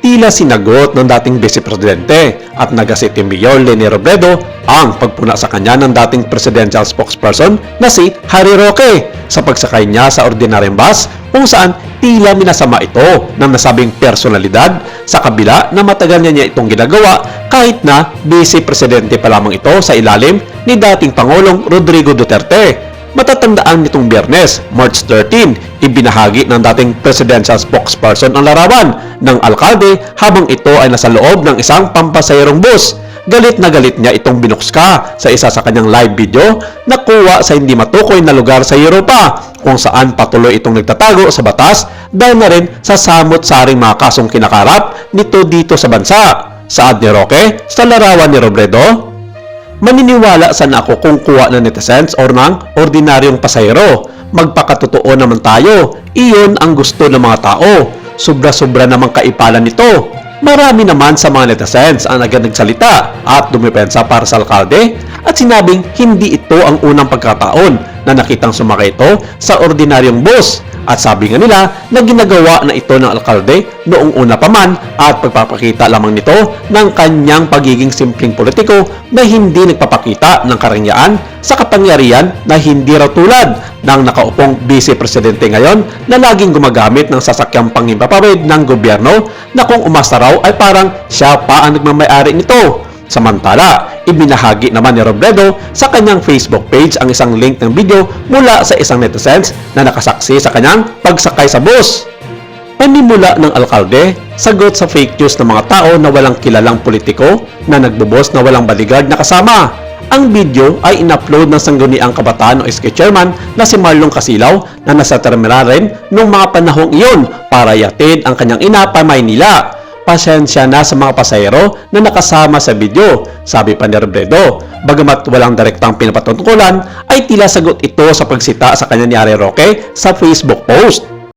tila sinagot ng dating Vice Presidente at Naga-City Mayor Leni Robredo ang pagpuna sa kanya ng dating presidential spokesperson na si Harry Roque sa pagsakay niya sa ordinaryong bus kung saan tila minasama ito ng nasabing personalidad sa kabila na matagal niya itong ginagawa kahit na Vice Presidente pa lamang ito sa ilalim ni dating Pangulong Rodrigo Duterte. Matatandaan nitong Biyernes, March 13, ibinahagi ng dating presidential spokesperson ang larawan ng alkalde habang ito ay nasa loob ng isang pampasayerong bus. Galit na galit niya itong binukska sa isa sa kanyang live video na kuha sa hindi matukoy na lugar sa Europa kung saan patuloy itong nagtatago sa batas dahil na rin sa samot-saring mga kasong kinakarap nito dito sa bansa. Saad ni Roque sa larawan ni Robredo, maniniwala sana ako kung kuha ng netizens or ng ordinaryong pasahero. Magpakatotoo naman tayo. Iyon ang gusto ng mga tao. Sobra-sobra namang kaipalan nito. Marami naman sa mga netizens ang agad nagsalita at dumipensa para sa alkalde at sinabing hindi ito ang unang pagkataon na nakitang sumakay ito sa ordinaryong bus. At sabi nga nila na ginagawa na ito ng alkalde noong una pa man at pagpapakita lamang nito ng kanyang pagiging simpleng politiko na hindi nagpapakita ng karangyaan sa kapangyarihan na hindi raw tulad ng nakaupong Vice Presidente ngayon na laging gumagamit ng sasakyang panghimpapawid ng gobyerno na kung umasa raw ay parang siya pa ang nagmamayari nito. Samantala, ibinahagi naman ni Robredo sa kanyang Facebook page ang isang link ng video mula sa isang netizens na nakasaksi sa kanyang pagsakay sa bus. Panimula ng alkalde, sagot sa fake news ng mga tao na walang kilalang politiko na nagbubos na walang bodyguard na kasama. Ang video ay in-upload ng Sangguniang Kabataan o SK Chairman na si Marlon Casilaw na nasa terminal rin noong mga panahong iyon para yatid ang kanyang ina pa Maynila. Pasensya na sa mga pasahero na nakasama sa video, sabi pa ni Robredo. Bagamat walang direktang pinapatungkulan, ay tila sagot ito sa pagsita sa kanya ni Harry Roque sa Facebook post.